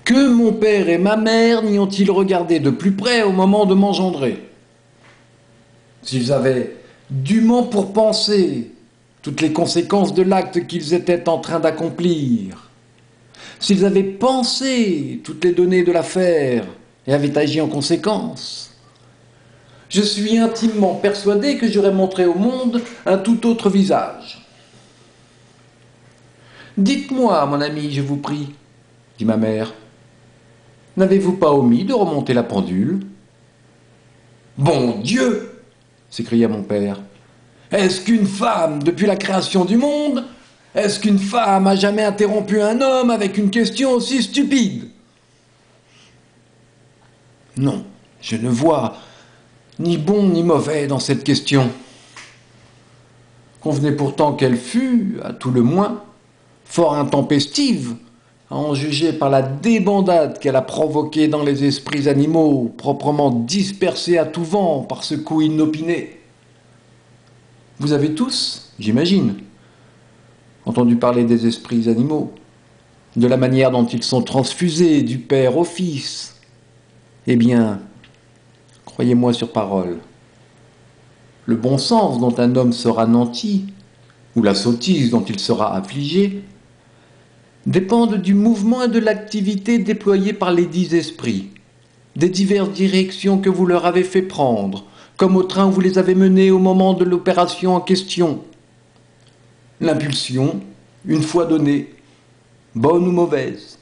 Que mon père et ma mère n'y ont-ils regardé de plus près au moment de m'engendrer? S'ils avaient dûment pour penser toutes les conséquences de l'acte qu'ils étaient en train d'accomplir, s'ils avaient pensé toutes les données de l'affaire et avaient agi en conséquence, je suis intimement persuadé que j'aurais montré au monde un tout autre visage. Dites-moi, mon ami, je vous prie, dit ma mère, n'avez-vous pas omis de remonter la pendule? Bon Dieu! S'écria mon père. Est-ce qu'une femme, depuis la création du monde, est-ce qu'une femme a jamais interrompu un homme avec une question aussi stupide? Non, je ne vois ni bon ni mauvais dans cette question. Convenez pourtant qu'elle fut, à tout le moins, fort intempestive, à en juger par la débandade qu'elle a provoquée dans les esprits animaux, proprement dispersés à tout vent par ce coup inopiné. Vous avez tous, j'imagine, entendu parler des esprits animaux, de la manière dont ils sont transfusés du père au fils. Eh bien, croyez-moi sur parole, le bon sens dont un homme sera nanti, ou la sottise dont il sera affligé, dépendent du mouvement et de l'activité déployée par les dix esprits, des diverses directions que vous leur avez fait prendre, comme au train où vous les avez menés au moment de l'opération en question. L'impulsion, une fois donnée, bonne ou mauvaise,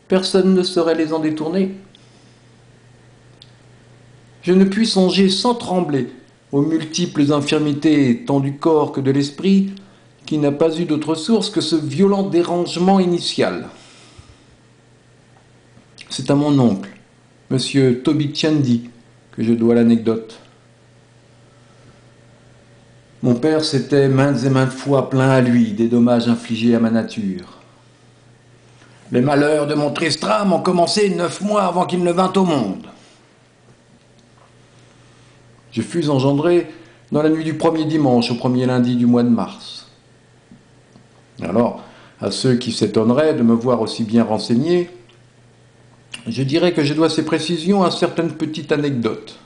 personne ne saurait les en détourner. Je ne puis songer sans trembler aux multiples infirmités tant du corps que de l'esprit, qui n'a pas eu d'autre source que ce violent dérangement initial. C'est à mon oncle, M. Toby Chandy, que je dois l'anecdote. Mon père s'était maintes et maintes fois plaint à lui des dommages infligés à ma nature. Les malheurs de mon Tristram ont commencé 9 mois avant qu'il ne vînt au monde. Je fus engendré dans la nuit du premier dimanche au premier lundi du mois de mars. Alors, à ceux qui s'étonneraient de me voir aussi bien renseigné, je dirais que je dois ces précisions à certaines petites anecdotes.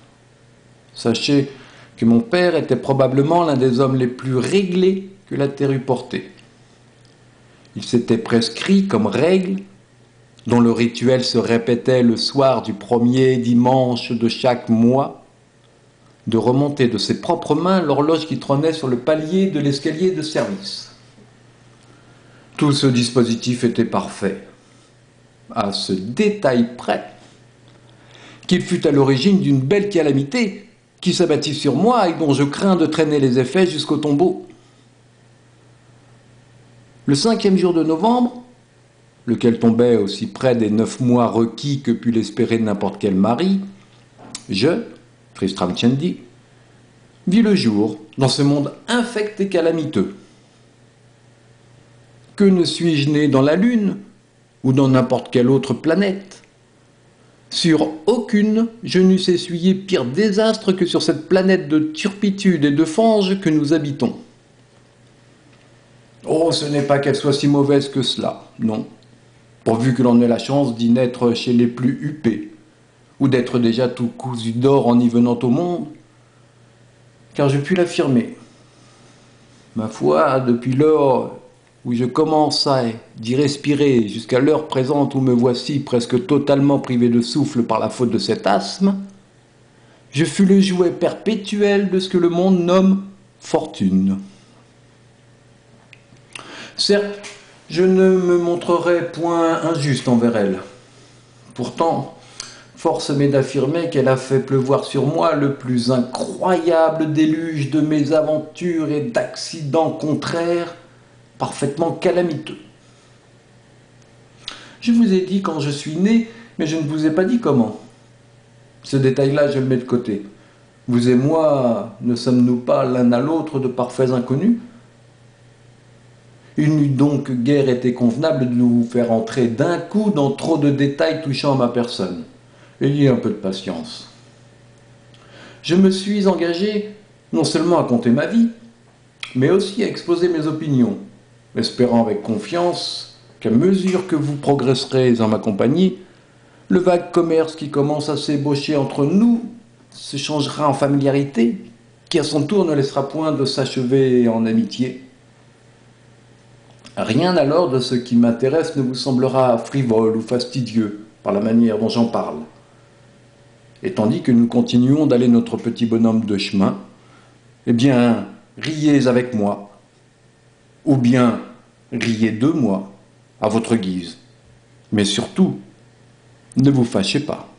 Sachez que mon père était probablement l'un des hommes les plus réglés que la terre eût porté. Il s'était prescrit comme règle, dont le rituel se répétait le soir du premier dimanche de chaque mois, de remonter de ses propres mains l'horloge qui trônait sur le palier de l'escalier de service. Tout ce dispositif était parfait, à ce détail près, qu'il fut à l'origine d'une belle calamité qui s'abattit sur moi et dont je crains de traîner les effets jusqu'au tombeau. Le 5e jour de novembre, lequel tombait aussi près des 9 mois requis que put l'espérer n'importe quel mari, je, Tristram Shandy, vis le jour dans ce monde infect et calamiteux. Que ne suis-je né dans la Lune ou dans n'importe quelle autre planète? Sur aucune, je n'eusse essuyé pire désastre que sur cette planète de turpitude et de fange que nous habitons. Oh, ce n'est pas qu'elle soit si mauvaise que cela, non, pourvu que l'on ait la chance d'y naître chez les plus huppés, ou d'être déjà tout cousu d'or en y venant au monde, car je puis l'affirmer. Ma foi, depuis l'heure où je commençais d'y respirer jusqu'à l'heure présente où me voici presque totalement privé de souffle par la faute de cet asthme, je fus le jouet perpétuel de ce que le monde nomme fortune. Certes, je ne me montrerai point injuste envers elle. Pourtant, force m'est d'affirmer qu'elle a fait pleuvoir sur moi le plus incroyable déluge de mésaventures et d'accidents contraires, parfaitement calamiteux. Je vous ai dit quand je suis né, mais je ne vous ai pas dit comment. Ce détail-là, je le mets de côté. Vous et moi, ne sommes-nous pas l'un à l'autre de parfaits inconnus? Il n'eût donc guère été convenable de nous faire entrer d'un coup dans trop de détails touchant à ma personne. Ayez un peu de patience. Je me suis engagé non seulement à conter ma vie, mais aussi à exposer mes opinions, espérant avec confiance qu'à mesure que vous progresserez en ma compagnie, le vague commerce qui commence à s'ébaucher entre nous se changera en familiarité, qui à son tour ne laissera point de s'achever en amitié. Rien alors de ce qui m'intéresse ne vous semblera frivole ou fastidieux par la manière dont j'en parle. Et tandis que nous continuons d'aller notre petit bonhomme de chemin, eh bien, riez avec moi, ou bien riez de moi, à votre guise. Mais surtout, ne vous fâchez pas.